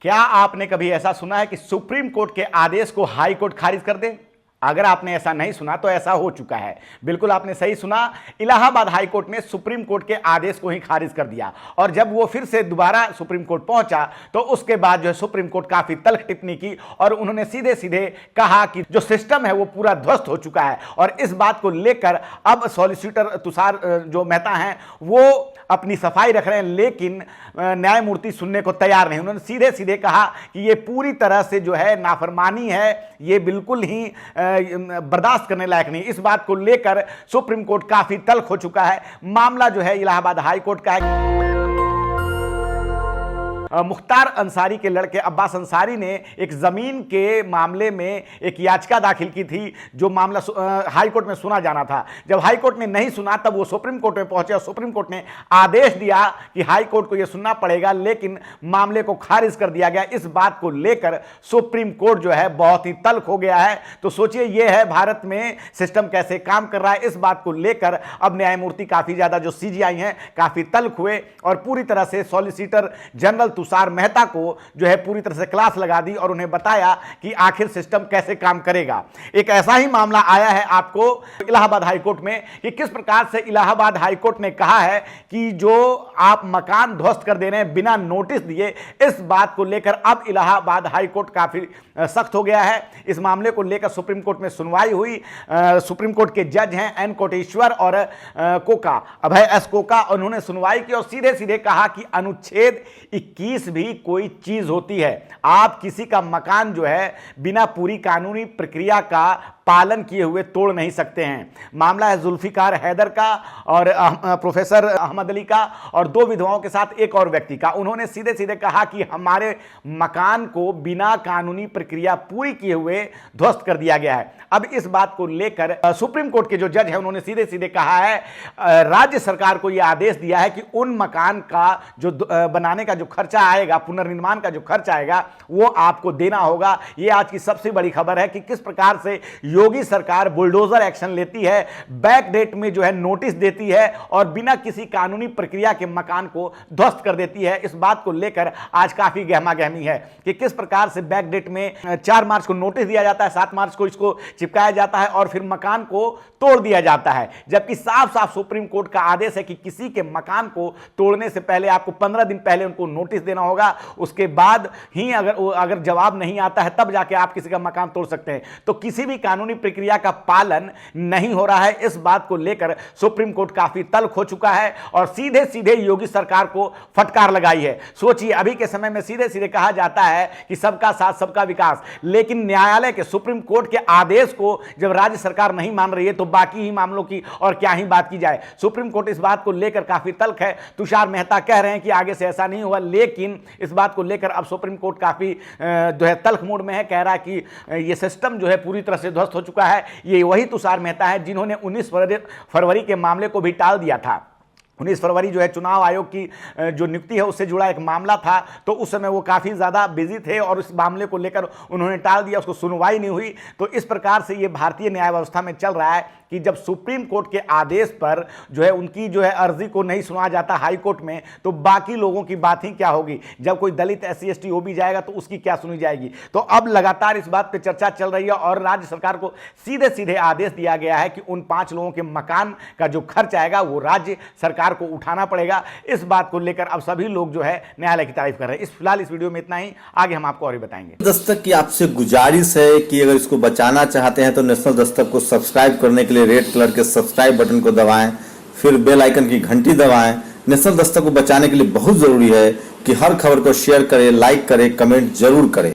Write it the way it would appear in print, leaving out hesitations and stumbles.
क्या आपने कभी ऐसा सुना है कि सुप्रीम कोर्ट के आदेश को हाई कोर्ट खारिज कर दे? अगर आपने ऐसा नहीं सुना तो ऐसा हो चुका है। बिल्कुल आपने सही सुना, इलाहाबाद हाई कोर्ट ने सुप्रीम कोर्ट के आदेश को ही खारिज कर दिया। और जब वो फिर से दोबारा सुप्रीम कोर्ट पहुंचा तो उसके बाद जो है सुप्रीम कोर्ट काफी तल्ख टिप्पणी की और उन्होंने सीधे सीधे कहा कि जो सिस्टम है वो पूरा ध्वस्त हो चुका है। और इस बात को लेकर अब सॉलिसिटर तुषार जो मेहता हैं वो अपनी सफाई रख रहे हैं, लेकिन न्यायमूर्ति सुनने को तैयार नहीं। उन्होंने सीधे सीधे कहा कि ये पूरी तरह से जो है नाफरमानी है, ये बिल्कुल ही बर्दाश्त करने लायक नहीं। इस बात को लेकर सुप्रीम कोर्ट काफी तल्ख हो चुका है। मामला जो है इलाहाबाद हाई कोर्ट का है। मुख्तार अंसारी के लड़के अब्बास अंसारी ने एक जमीन के मामले में एक याचिका दाखिल की थी, जो मामला हाई कोर्ट में सुना जाना था। जब हाई कोर्ट ने नहीं सुना तब वो सुप्रीम कोर्ट में पहुंचे और सुप्रीम कोर्ट ने आदेश दिया कि हाई कोर्ट को यह सुनना पड़ेगा, लेकिन मामले को खारिज कर दिया गया। इस बात को लेकर सुप्रीम कोर्ट जो है बहुत ही तल्ख हो गया है। तो सोचिए ये है भारत में सिस्टम कैसे काम कर रहा है। इस बात को लेकर अब न्यायमूर्ति काफी ज्यादा जो सीजीआई हैं काफी तल्ख हुए और पूरी तरह से सॉलिसिटर जनरल तुषार मेहता को जो है पूरी तरह से क्लास लगा दी और उन्हें बताया कि आखिर सिस्टम कैसे काम करेगा। एक ऐसा ही मामला आया है आपको इलाहाबाद हाई कोर्ट में कि किस प्रकार से इलाहाबाद हाई कोर्ट ने कहा है कि जो आप मकान ध्वस्त कर दे रहे हैं बिना नोटिस दिए, इस बात को लेकर अब इलाहाबाद हाई कोर्ट काफी सख्त हो गया है। इस मामले को लेकर सुप्रीम कोर्ट में सुनवाई हुई। सुप्रीम कोर्ट के जज हैं एन कोटेश्वर और कोका, अभय एस कोका, उन्होंने सुनवाई की और सीधे सीधे कहा कि अनुच्छेद 21 भी कोई चीज होती है। आप किसी का मकान जो है बिना पूरी कानूनी प्रक्रिया का पालन किए हुए तोड़ नहीं सकते हैं। मामला है जुल्फिकार हैदर का और प्रोफेसर अहमद अली का और दो विधवाओं के साथ एक और व्यक्ति का। उन्होंने सीधे सीधे कहा कि हमारे मकान को बिना कानूनी प्रक्रिया पूरी किए हुए ध्वस्त कर दिया गया है। अब इस बात को लेकर सुप्रीम कोर्ट के जो जज हैं उन्होंने सीधे सीधे कहा है, राज्य सरकार को यह आदेश दिया है कि उन मकान का जो बनाने का जो खर्चा आएगा, पुनर्निर्माण का जो खर्च आएगा, वो आपको देना होगा। यह आज की सबसे बड़ी खबर है कि किस प्रकार से योगी सरकार बुलडोजर एक्शन लेती है, बैक डेट में जो है नोटिस देती है और बिना किसी कानूनी प्रक्रिया के मकान को ध्वस्त कर देती है। इस बात को लेकर आज काफी गहमा गहमी है कि किस प्रकार से बैक डेट में 4 मार्च को नोटिस दिया जाता है, 7 मार्च को इसको चिपकाया जाता है और फिर मकान को तोड़ दिया जाता है, जबकि साफ साफ सुप्रीम कोर्ट का आदेश है कि किसी के मकान को तोड़ने से पहले आपको 15 दिन पहले उनको नोटिस देना होगा। उसके बाद ही अगर जवाब नहीं आता है तब जाके आप किसी का मकान तोड़ सकते हैं। तो किसी भी कानूनी प्रक्रिया का पालन नहीं हो रहा है। इस बात को लेकर सुप्रीम कोर्ट काफी तल्ख हो चुका है और सीधे सीधे योगी सरकार को फटकार लगाई है। सोचिए, अभी के समय में सीधे सीधे कहा जाता है कि सबका साथ सबका विकास, लेकिन न्यायालय के सुप्रीम कोर्ट के आदेश को जब राज्य सरकार नहीं मान रही है तो बाकी ही मामलों की और क्या ही बात की जाए। सुप्रीम कोर्ट इस बात को लेकर काफी तल्ख है। तुषार मेहता कह रहे हैं कि आगे से ऐसा नहीं होगा, लेकिन इस बात को लेकर अब सुप्रीम कोर्ट काफी जो है तल्ख मोड में है। कह रहा है कि यह सिस्टम जो है पूरी तरह से ध्वस्त हो चुका है। ये वही तुषार मेहता है जिन्होंने 19 फरवरी के मामले को भी टाल दिया था। 19 फरवरी जो है चुनाव आयोग की जो नियुक्ति है उससे जुड़ा एक मामला था, तो उस समय वो काफ़ी ज़्यादा बिजी थे और इस मामले को लेकर उन्होंने टाल दिया, उसको सुनवाई नहीं हुई। तो इस प्रकार से ये भारतीय न्याय व्यवस्था में चल रहा है कि जब सुप्रीम कोर्ट के आदेश पर जो है उनकी जो है अर्जी को नहीं सुना जाता हाई कोर्ट में, तो बाकी लोगों की बात ही क्या होगी। जब कोई दलित SC ST OB जाएगा तो उसकी क्या सुनी जाएगी। तो अब लगातार इस बात पे चर्चा चल रही है और राज्य सरकार को सीधे सीधे आदेश दिया गया है कि उन 5 लोगों के मकान का जो खर्च आएगा वो राज्य सरकार को उठाना पड़ेगा। इस बात को लेकर अब सभी लोग जो है न्यायालय की तारीफ कर रहे हैं। फिलहाल इस वीडियो में इतना ही, आगे हम आपको और भी बताएंगे। दस्तक की आपसे गुजारिश है कि अगर इसको बचाना चाहते हैं तो नेशनल दस्तक को सब्सक्राइब करने के लिए रेड कलर के सब्सक्राइब बटन को दबाएं, फिर बेल आइकन की घंटी दबाएं। नेशनल दस्तक को बचाने के लिए बहुत जरूरी है कि हर खबर को शेयर करें, लाइक करें, कमेंट जरूर करें।